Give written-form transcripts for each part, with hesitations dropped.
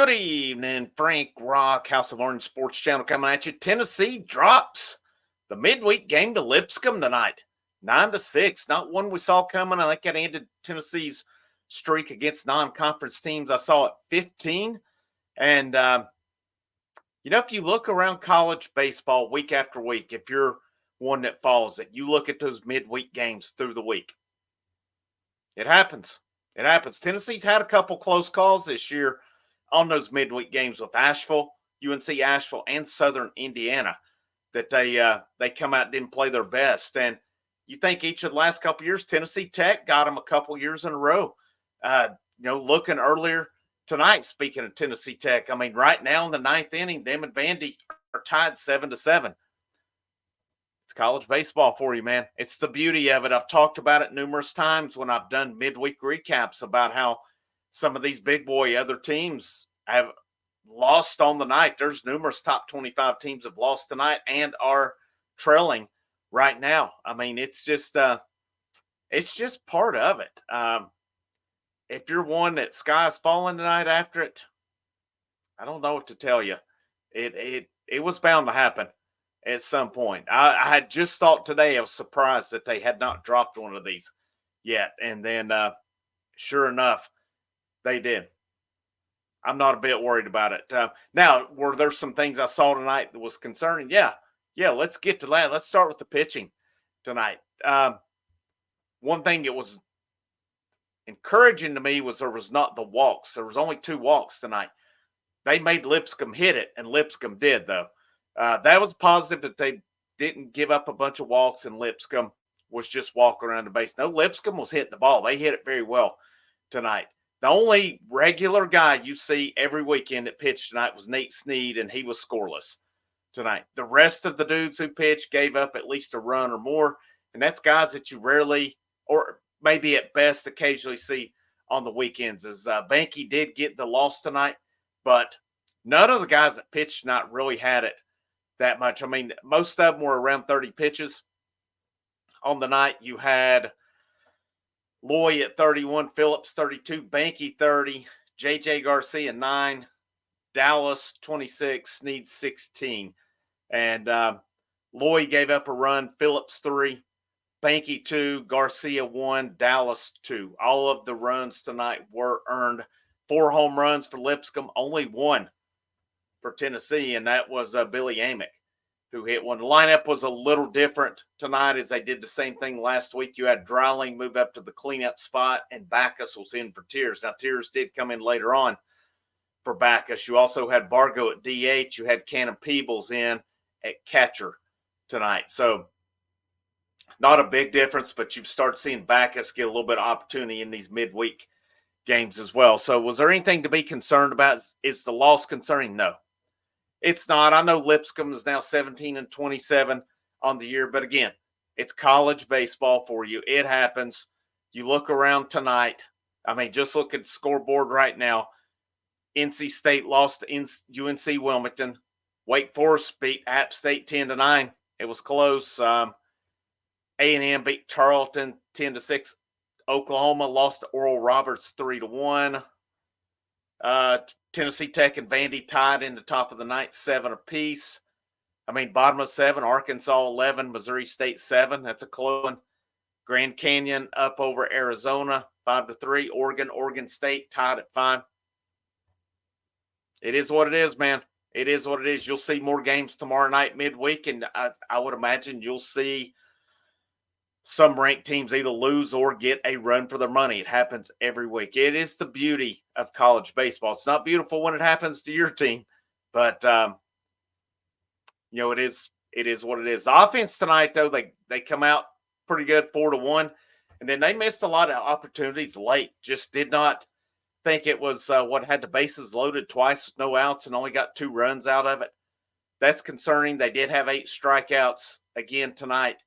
Good evening, Frank Rock, House of Orange Sports Channel coming at you. Tennessee drops the midweek game to Lipscomb tonight, 9-6. Not one we saw coming. I think that ended Tennessee's streak against non-conference teams. I saw it 15. And if you look around college baseball week after week, if you're one that follows it, you look at those midweek games through the week. It happens. It happens. Tennessee's had a couple close calls this year on those midweek games with Asheville, UNC Asheville, and Southern Indiana that they come out and didn't play their best. And you think each of the last couple of years, Tennessee Tech got them a couple years in a row. Looking earlier tonight, speaking of Tennessee Tech, I mean, right now in the ninth inning, them and Vandy are tied 7-7. It's college baseball for you, man. It's the beauty of it. I've talked about it numerous times when I've done midweek recaps about how some of these big boy other teams have lost on the night. There's numerous top 25 teams have lost tonight and are trailing right now. I mean, it's just part of it. If you're one that sky's falling tonight after it, I don't know what to tell you. It was bound to happen at some point. I had just thought today, I was surprised that they had not dropped one of these yet. And then sure enough, they did. I'm not a bit worried about it. Now, were there some things I saw tonight that was concerning? Yeah. Let's get to that. Let's start with the pitching tonight. One thing that was encouraging to me was there was not the walks. There was only 2 walks tonight. They made Lipscomb hit it, and Lipscomb did, though. That was positive that they didn't give up a bunch of walks, and Lipscomb was just walking around the base. No, Lipscomb was hitting the ball. They hit it very well tonight. The only regular guy you see every weekend that pitched tonight was Nate Snead, and he was scoreless tonight. The rest of the dudes who pitched gave up at least a run or more, and that's guys that you rarely, or maybe at best occasionally see on the weekends. As Banky did get the loss tonight, but none of the guys that pitched tonight really had it that much. I mean, most of them were around 30 pitches on the night. You had Loy at 31, Phillips 32, Banky 30, J.J. Garcia 9, Dallas 26, Snead 16. And Loy gave up a run, Phillips 3, Banky 2, Garcia 1, Dallas 2. All of the runs tonight were earned. 4 home runs for Lipscomb, only 1 for Tennessee, and that was Billy Amick who hit one. The lineup was a little different tonight as they did the same thing last week. You had Dreiling move up to the cleanup spot, and Backus was in for Tears. Now, Tears did come in later on for Backus. You also had Bargo at DH. You had Cannon Peebles in at catcher tonight. So, not a big difference, but you've started seeing Backus get a little bit of opportunity in these midweek games as well. So, was there anything to be concerned about? Is the loss concerning? No. It's not. I know Lipscomb is now 17-27 on the year, but again, it's college baseball for you. It happens. You look around tonight. I mean, just look at the scoreboard right now. NC State lost to UNC Wilmington. Wake Forest beat App State 10-9. It was close. A&M beat Tarleton 10-6. Oklahoma lost to Oral Roberts 3-1. Tennessee Tech and Vandy tied in the top of the ninth, 7 apiece. I mean, bottom of 7, Arkansas 11, Missouri State 7. That's a close one. Grand Canyon up over Arizona 5-3. Oregon State tied at 5. It is what it is, man. It is what it is. You'll see more games tomorrow night midweek, and I would imagine you'll see some ranked teams either lose or get a run for their money. It happens every week. It is the beauty of college baseball. It's not beautiful when it happens to your team, but it is what it is. The offense tonight, though, they come out pretty good, 4-1, and then they missed a lot of opportunities late. Just did not think it was what had the bases loaded twice, no outs, and only got 2 runs out of it. That's concerning. They did have 8 strikeouts again tonight.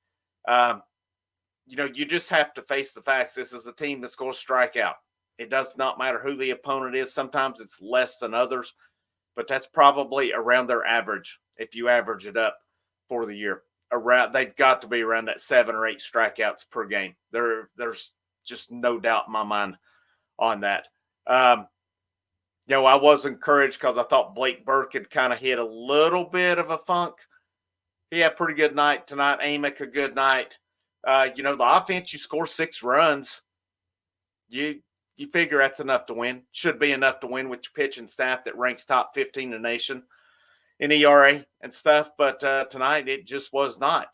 You just have to face the facts. This is a team that's going to strike out. It does not matter who the opponent is. Sometimes it's less than others, but that's probably around their average if you average it up for the year. They've got to be around that 7 or 8 strikeouts per game. There's just no doubt in my mind on that. I was encouraged because I thought Blake Burke had kind of hit a little bit of a funk. He had a pretty good night tonight. Amick, a good night. The offense, you score 6 runs. You figure that's enough to win. Should be enough to win with your pitching staff that ranks top 15 in the nation in ERA and stuff. But tonight, it just was not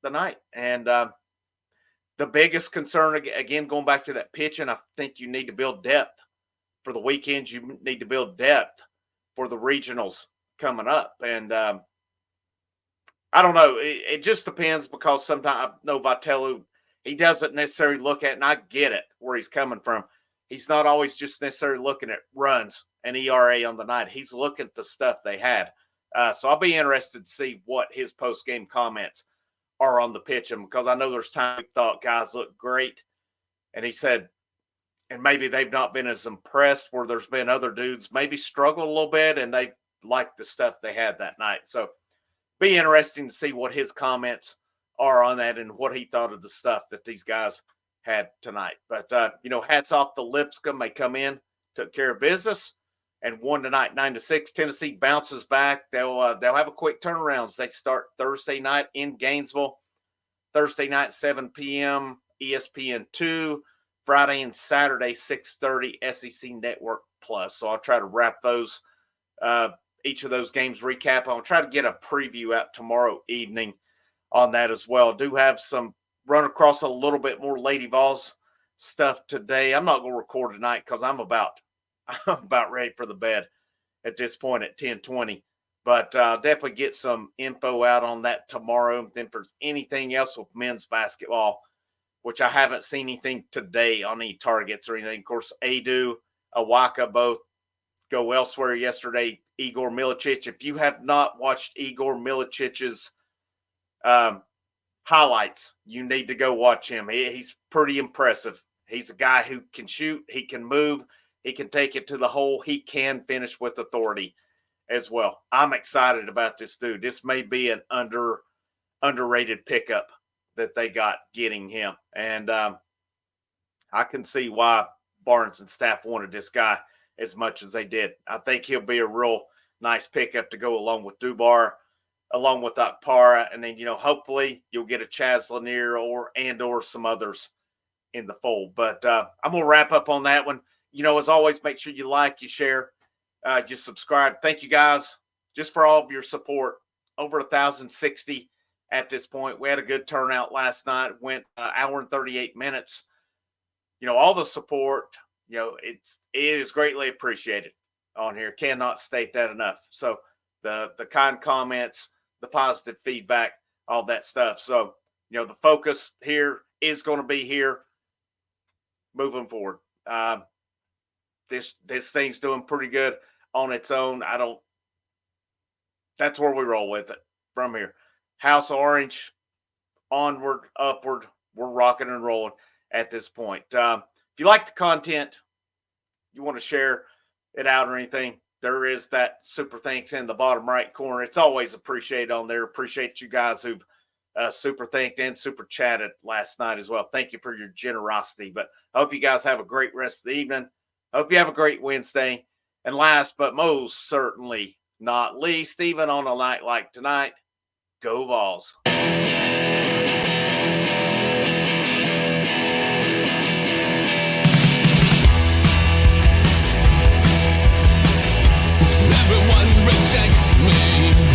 the night. And the biggest concern, again, going back to that pitching, I think you need to build depth. For the weekends, you need to build depth for the regionals coming up. And I don't know. It just depends because sometimes I know Vitello, he doesn't necessarily look at, and I get it where he's coming from. He's not always just necessarily looking at runs and ERA on the night. He's looking at the stuff they had. So I'll be interested to see what his post-game comments are on the pitching because I know there's times we thought guys look great. And he said, and maybe they've not been as impressed where there's been other dudes maybe struggle a little bit and they liked the stuff they had that night. So be interesting to see what his comments are on that and what he thought of the stuff that these guys had tonight. But, hats off to Lipscomb. They come in, took care of business, and won tonight 9-6. Tennessee bounces back. They'll have a quick turnaround. They start Thursday night in Gainesville. Thursday night, 7 p.m., ESPN 2. Friday and Saturday, 6:30, SEC Network Plus. So I'll try to wrap those, each of those games recap. I'll try to get a preview out tomorrow evening on that as well. Do have some run across a little bit more Lady Vols stuff today. I'm not going to record tonight because I'm about ready for the bed at this point at 10:20. But definitely get some info out on that tomorrow. Then for anything else with men's basketball, which I haven't seen anything today on any targets or anything. Of course, Adu, Awaka both go elsewhere yesterday. Igor Milicic. If you have not watched Igor Milicic's highlights, you need to go watch him. He's pretty impressive. He's a guy who can shoot. He can move. He can take it to the hole. He can finish with authority as well. I'm excited about this dude. This may be an underrated pickup that they got getting him. And I can see why Barnes and staff wanted this guy as much as they did. I think he'll be a real nice pickup to go along with Dubar, along with Akpara. And then, hopefully you'll get a Chaz Lanier or some others in the fold. But I'm going to wrap up on that one. As always, make sure you like, you share, just subscribe. Thank you guys just for all of your support. Over 1,060 at this point. We had a good turnout last night. Went an hour and 38 minutes. All the support, it is greatly appreciated on here. Cannot state that enough. So the kind comments, the positive feedback, all that stuff. So, the focus here is going to be here moving forward. This thing's doing pretty good on its own. That's where we roll with it from here. House Orange, onward, upward. We're rocking and rolling at this point. If you like the content, you want to share it out or anything, there is that super thanks in the bottom right corner. It's always appreciated on there. Appreciate you guys who've super thanked and super chatted last night as well. Thank you for your generosity. But I hope you guys have a great rest of the evening. Hope you have a great Wednesday. And last but most certainly not least, even on a night like tonight, go Vols. Everyone rejects me.